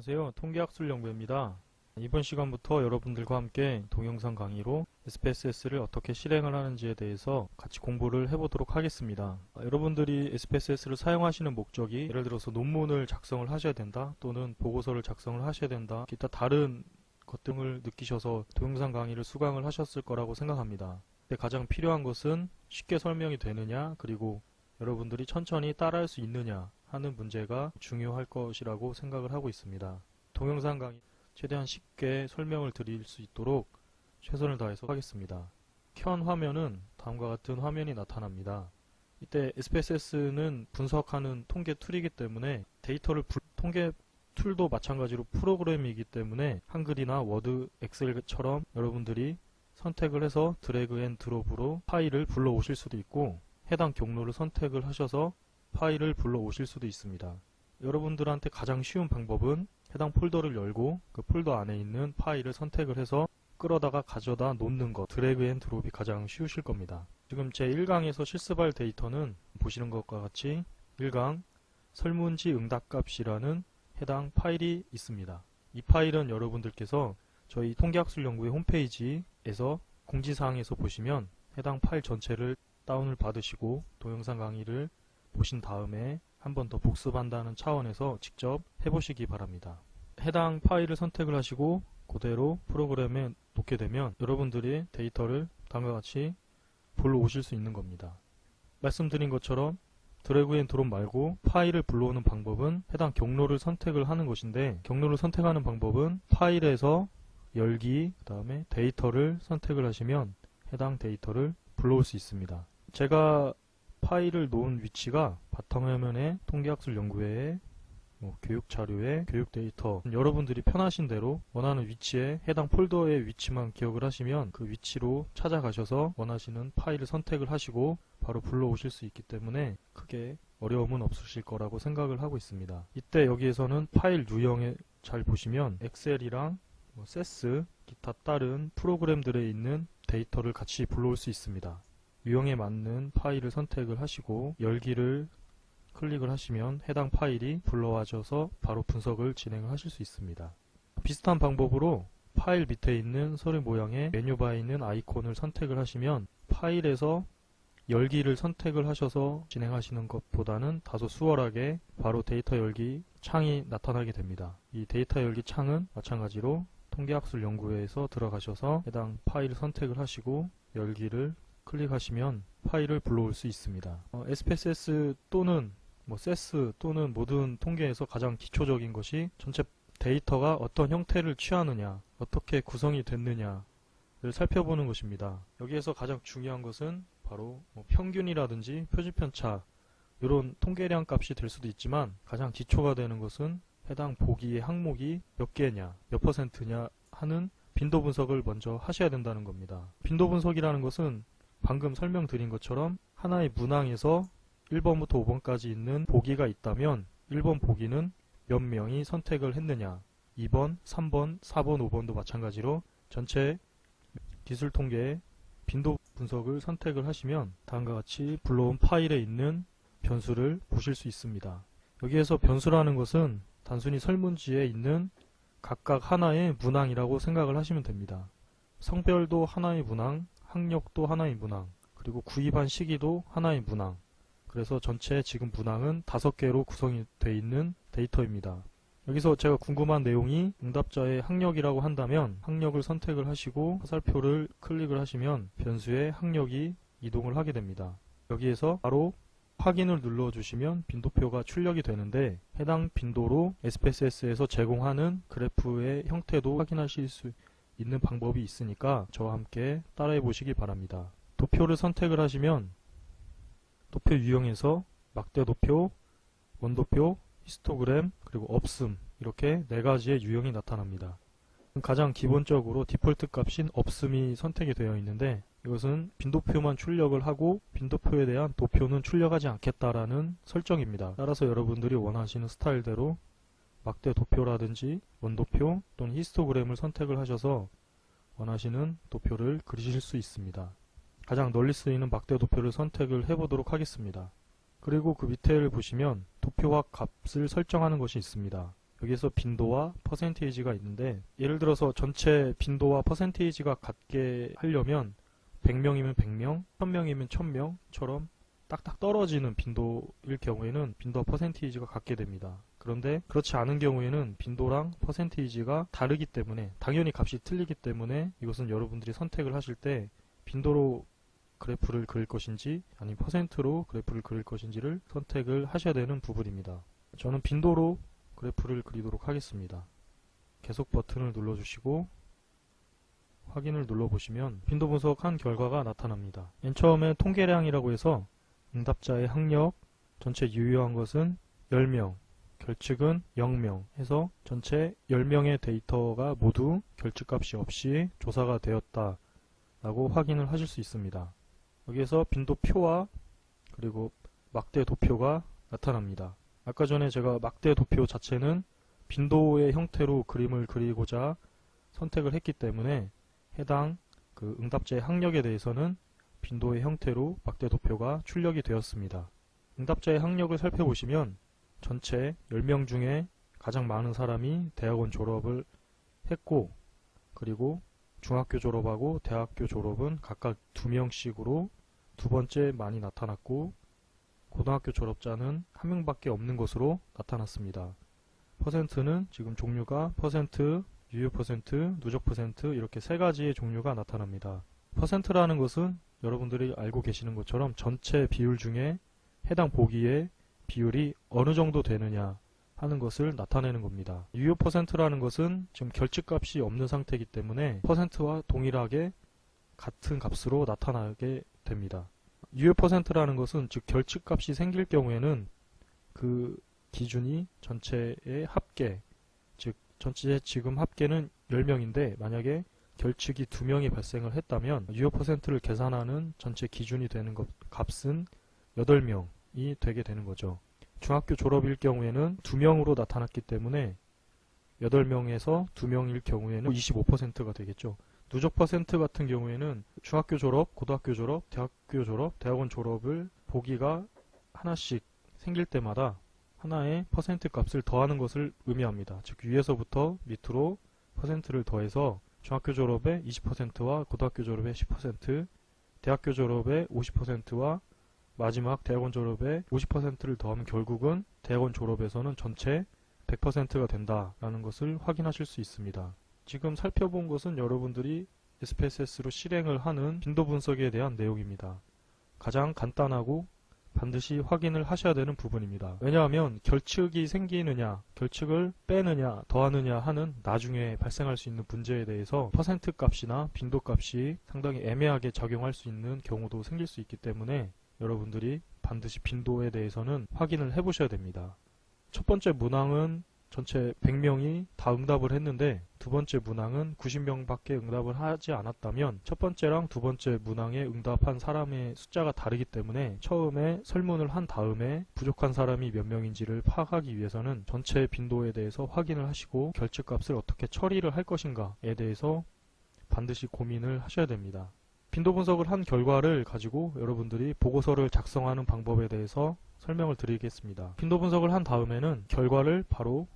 안녕하세요. 통계학술 연구입니다. 이번 시간부터 여러분들과 함께 동영상 강의로 SPSS를 어떻게 실행을 하는지에 대해서 같이 공부를 해보도록 하겠습니다. 여러분들이 SPSS를 사용하시는 목적이 예를 들어서 논문을 작성을 하셔야 된다, 또는 보고서를 작성을 하셔야 된다, 기타 다른 것 등을 느끼셔서 동영상 강의를 수강을 하셨을 거라고 생각합니다. 근데 가장 필요한 것은 쉽게 설명이 되느냐, 그리고 여러분들이 천천히 따라할 수 있느냐 하는 문제가 중요할 것이라고 생각을 하고 있습니다. 동영상 강의 최대한 쉽게 설명을 드릴 수 있도록 최선을 다해서 하겠습니다. 켠 화면은 다음과 같은 화면이 나타납니다. 이때 SPSS는 분석하는 통계 툴이기 때문에 통계 툴도 마찬가지로 프로그램이기 때문에 한글이나 워드, 엑셀처럼 여러분들이 선택을 해서 드래그 앤 드롭으로 파일을 불러오실 수도 있고, 해당 경로를 선택을 하셔서 파일을 불러오실 수도 있습니다. 여러분들한테 가장 쉬운 방법은 해당 폴더를 열고 그 폴더 안에 있는 파일을 선택을 해서 끌어다가 가져다 놓는 것, 드래그 앤 드롭이 가장 쉬우실 겁니다. 지금 제 1강에서 실습할 데이터는 보시는 것과 같이 1강 설문지 응답값이라는 해당 파일이 있습니다. 이 파일은 여러분들께서 저희 통계학술 연구의 홈페이지에서 공지사항에서 보시면 해당 파일 전체를 다운을 받으시고 동영상 강의를 보신 다음에 한 번 더 복습한다는 차원에서 직접 해보시기 바랍니다. 해당 파일을 선택을 하시고 그대로 프로그램에 놓게 되면 여러분들이 데이터를 다음과 같이 불러오실 수 있는 겁니다. 말씀드린 것처럼 드래그 앤 드롭 말고 파일을 불러오는 방법은 해당 경로를 선택을 하는 것인데, 경로를 선택하는 방법은 파일에서 열기, 그 다음에 데이터를 선택을 하시면 해당 데이터를 불러올 수 있습니다. 제가 파일을 놓은 위치가 바탕화면에 통계학술 연구회의 교육 자료에 교육 데이터, 여러분들이 편하신 대로 원하는 위치에 해당 폴더의 위치만 기억을 하시면 그 위치로 찾아가셔서 원하시는 파일을 선택을 하시고 바로 불러오실 수 있기 때문에 크게 어려움은 없으실 거라고 생각을 하고 있습니다. 이때 여기에서는 파일 유형에 잘 보시면 엑셀이랑 세스, 기타 다른 프로그램들에 있는 데이터를 같이 불러올 수 있습니다. 유형에 맞는 파일을 선택을 하시고 열기를 클릭을 하시면 해당 파일이 불러와져서 바로 분석을 진행을 하실 수 있습니다. 비슷한 방법으로 파일 밑에 있는 서류 모양의 메뉴바에 있는 아이콘을 선택을 하시면 파일에서 열기를 선택을 하셔서 진행하시는 것보다는 다소 수월하게 바로 데이터 열기 창이 나타나게 됩니다. 이 데이터 열기 창은 마찬가지로 통계학술 연구회에서 들어가셔서 해당 파일을 선택을 하시고 열기를 클릭하시면 파일을 불러올 수 있습니다. SPSS 또는 세스 또는 모든 통계에서 가장 기초적인 것이 전체 데이터가 어떤 형태를 취하느냐, 어떻게 구성이 됐느냐를 살펴보는 것입니다. 여기에서 가장 중요한 것은 바로 평균이라든지 표지편차, 이런 통계량 값이 될 수도 있지만 가장 기초가 되는 것은 해당 보기의 항목이 몇 개냐, 몇 퍼센트냐 하는 빈도 분석을 먼저 하셔야 된다는 겁니다. 빈도 분석이라는 것은 방금 설명드린 것처럼 하나의 문항에서 1번부터 5번까지 있는 보기가 있다면 1번 보기는 몇 명이 선택을 했느냐, 2번, 3번, 4번, 5번도 마찬가지로 전체 기술 통계의 빈도 분석을 선택을 하시면 다음과 같이 불러온 파일에 있는 변수를 보실 수 있습니다. 여기에서 변수라는 것은 단순히 설문지에 있는 각각 하나의 문항이라고 생각을 하시면 됩니다. 성별도 하나의 문항, 학력도 하나의 문항, 그리고 구입한 시기도 하나의 문항. 그래서 전체 지금 문항은 5개로 구성이 되어 있는 데이터입니다. 여기서 제가 궁금한 내용이 응답자의 학력이라고 한다면 학력을 선택을 하시고 화살표를 클릭을 하시면 변수의 학력이 이동을 하게 됩니다. 여기에서 바로 확인을 눌러주시면 빈도표가 출력이 되는데, 해당 빈도로 SPSS에서 제공하는 그래프의 형태도 확인하실 수 있는 방법이 있으니까 저와 함께 따라해 보시기 바랍니다. 도표를 선택을 하시면 도표 유형에서 막대 도표, 원도표, 히스토그램, 그리고 없음, 이렇게 4가지의 유형이 나타납니다. 가장 기본적으로 디폴트 값인 없음이 선택이 되어 있는데, 이것은 빈도표만 출력을 하고 빈도표에 대한 도표는 출력하지 않겠다라는 설정입니다. 따라서 여러분들이 원하시는 스타일대로 막대 도표라든지 원도표 또는 히스토그램을 선택을 하셔서 원하시는 도표를 그리실 수 있습니다. 가장 널리 쓰이는 막대 도표를 선택을 해보도록 하겠습니다. 그리고 그 밑에를 보시면 도표화 값을 설정하는 것이 있습니다. 여기서 빈도와 퍼센테이지가 있는데, 예를 들어서 전체 빈도와 퍼센테이지가 같게 하려면 100명이면 100명, 1000명이면 1000명처럼 딱딱 떨어지는 빈도일 경우에는 빈도와 퍼센테이지가 같게 됩니다. 그런데 그렇지 않은 경우에는 빈도랑 퍼센테이지가 다르기 때문에, 당연히 값이 틀리기 때문에 이것은 여러분들이 선택을 하실 때 빈도로 그래프를 그릴 것인지 아니면 퍼센트로 그래프를 그릴 것인지를 선택을 하셔야 되는 부분입니다. 저는 빈도로 그래프를 그리도록 하겠습니다. 계속 버튼을 눌러주시고 확인을 눌러보시면 빈도 분석한 결과가 나타납니다. 맨 처음에 통계량이라고 해서 응답자의 학력, 전체 유효한 것은 10명, 결측은 0명 해서 전체 10명의 데이터가 모두 결측값이 없이 조사가 되었다 라고 확인을 하실 수 있습니다. 여기에서 빈도표와 그리고 막대 도표가 나타납니다. 아까 전에 제가 막대 도표 자체는 빈도의 형태로 그림을 그리고자 선택을 했기 때문에 해당 그 응답자의 학력에 대해서는 빈도의 형태로 막대 도표가 출력이 되었습니다. 응답자의 학력을 살펴보시면 전체 10명 중에 가장 많은 사람이 대학원 졸업을 했고, 그리고 중학교 졸업하고 대학교 졸업은 각각 2명씩으로 두 번째 많이 나타났고, 고등학교 졸업자는 1명밖에 없는 것으로 나타났습니다. 퍼센트는 지금 종류가 퍼센트, 유효 퍼센트, 누적 퍼센트 이렇게 세 가지의 종류가 나타납니다. 퍼센트라는 것은 여러분들이 알고 계시는 것처럼 전체 비율 중에 해당 보기의 비율이 어느 정도 되느냐 하는 것을 나타내는 겁니다. 유효 퍼센트라는 것은 지금 결측값이 없는 상태이기 때문에 퍼센트와 동일하게 같은 값으로 나타나게 됩니다. 유효 퍼센트라는 것은 즉 결측값이 생길 경우에는 그 기준이 전체의 합계, 즉 전체 지금 합계는 10명인데 만약에 결측이 2명이 발생을 했다면 유효 퍼센트를 계산하는 전체 기준이 되는 값은 8명이 되게 되는 거죠. 중학교 졸업일 경우에는 2명으로 나타났기 때문에 8명에서 2명일 경우에는 25%가 되겠죠. 누적 퍼센트 같은 경우에는 중학교 졸업, 고등학교 졸업, 대학교 졸업, 대학원 졸업을 보기가 하나씩 생길 때마다 하나의 퍼센트 값을 더하는 것을 의미합니다. 즉 위에서부터 밑으로 퍼센트를 더해서 중학교 졸업의 20%와 고등학교 졸업의 10%, 대학교 졸업의 50%와 마지막 대학원 졸업의 50%를 더하면 결국은 대학원 졸업에서는 전체 100%가 된다라는 것을 확인하실 수 있습니다. 지금 살펴본 것은 여러분들이 SPSS로 실행을 하는 빈도 분석에 대한 내용입니다. 가장 간단하고 반드시 확인을 하셔야 되는 부분입니다. 왜냐하면 결측이 생기느냐, 결측을 빼느냐, 더하느냐 하는 나중에 발생할 수 있는 문제에 대해서 퍼센트 값이나 빈도 값이 상당히 애매하게 작용할 수 있는 경우도 생길 수 있기 때문에 여러분들이 반드시 빈도에 대해서는 확인을 해보셔야 됩니다. 첫 번째 문항은 전체 100명이 다 응답을 했는데 두 번째 문항은 90명밖에 응답을 하지 않았다면 첫 번째랑 두 번째 문항에 응답한 사람의 숫자가 다르기 때문에 처음에 설문을 한 다음에 부족한 사람이 몇 명인지를 파악하기 위해서는 전체 빈도에 대해서 확인을 하시고 결측값을 어떻게 처리를 할 것인가에 대해서 반드시 고민을 하셔야 됩니다. 빈도 분석을 한 결과를 가지고 여러분들이 보고서를 작성하는 방법에 대해서 설명을 드리겠습니다. 빈도 분석을 한 다음에는 결과를 바로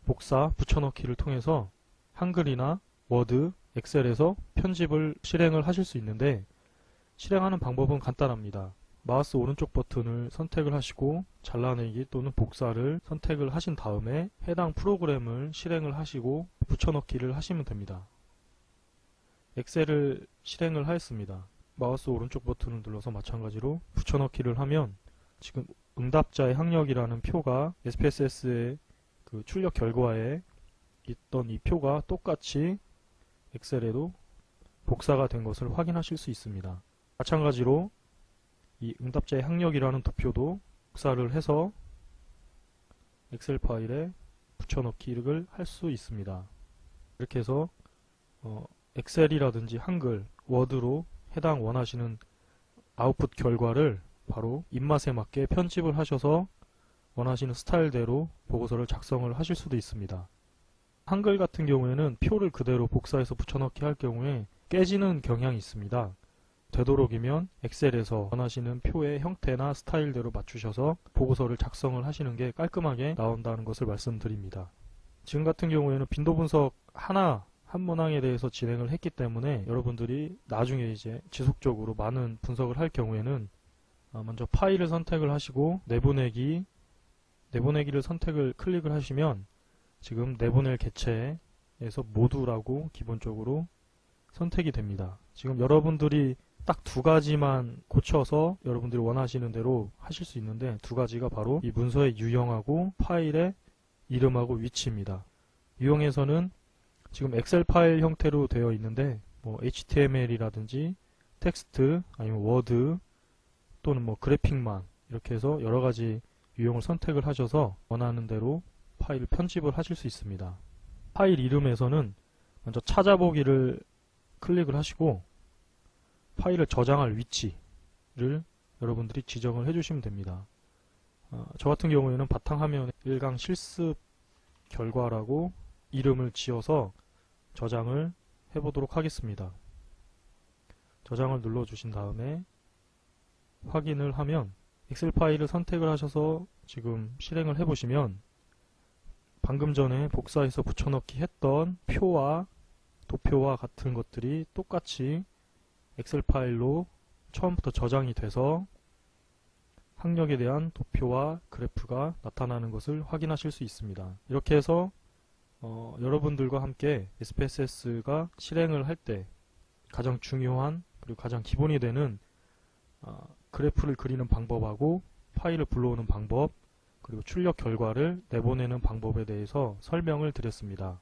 복사, 붙여넣기를 통해서 한글이나 워드, 엑셀에서 편집을 실행을 하실 수 있는데 실행하는 방법은 간단합니다. 마우스 오른쪽 버튼을 선택을 하시고 잘라내기 또는 복사를 선택을 하신 다음에 해당 프로그램을 실행을 하시고 붙여넣기를 하시면 됩니다. 엑셀을 실행을 하였습니다. 마우스 오른쪽 버튼을 눌러서 마찬가지로 붙여넣기를 하면 지금 응답자의 학력이라는 표가 SPSS의 그 출력 결과에 있던 이 표가 똑같이 엑셀에도 복사가 된 것을 확인하실 수 있습니다. 마찬가지로 이 응답자의 학력이라는 도표도 복사를 해서 엑셀 파일에 붙여넣기를 할 수 있습니다. 이렇게 해서 엑셀이라든지 한글, 워드로 해당 원하시는 아웃풋 결과를 바로 입맛에 맞게 편집을 하셔서 원하시는 스타일대로 보고서를 작성을 하실 수도 있습니다. 한글 같은 경우에는 표를 그대로 복사해서 붙여넣기 할 경우에 깨지는 경향이 있습니다. 되도록이면 엑셀에서 원하시는 표의 형태나 스타일대로 맞추셔서 보고서를 작성을 하시는 게 깔끔하게 나온다는 것을 말씀드립니다. 지금 같은 경우에는 빈도 분석 한 문항에 대해서 진행을 했기 때문에 여러분들이 나중에 이제 지속적으로 많은 분석을 할 경우에는 먼저 파일을 선택을 하시고 내보내기를 선택을 클릭을 하시면 지금 내보낼 개체에서 모두라고 기본적으로 선택이 됩니다. 지금 여러분들이 딱 두 가지만 고쳐서 여러분들이 원하시는 대로 하실 수 있는데, 두 가지가 바로 이 문서의 유형하고 파일의 이름하고 위치입니다. 유형에서는 지금 엑셀 파일 형태로 되어 있는데 뭐 HTML이라든지 텍스트 아니면 워드 또는 뭐 그래픽만 이렇게 해서 여러 가지 유형을 선택을 하셔서 원하는 대로 파일을 편집을 하실 수 있습니다. 파일 이름에서는 먼저 찾아보기를 클릭을 하시고 파일을 저장할 위치를 여러분들이 지정을 해주시면 됩니다. 저 같은 경우에는 바탕화면에 1강 실습 결과라고 이름을 지어서 저장을 해보도록 하겠습니다. 저장을 눌러주신 다음에 확인을 하면 엑셀 파일을 선택을 하셔서 지금 실행을 해보시면 방금 전에 복사해서 붙여넣기 했던 표와 도표와 같은 것들이 똑같이 엑셀 파일로 처음부터 저장이 돼서 학력에 대한 도표와 그래프가 나타나는 것을 확인하실 수 있습니다. 이렇게 해서 여러분들과 함께 SPSS가 실행을 할 때 가장 중요한 그리고 가장 기본이 되는 그래프를 그리는 방법하고 파일을 불러오는 방법 그리고 출력 결과를 내보내는 방법에 대해서 설명을 드렸습니다.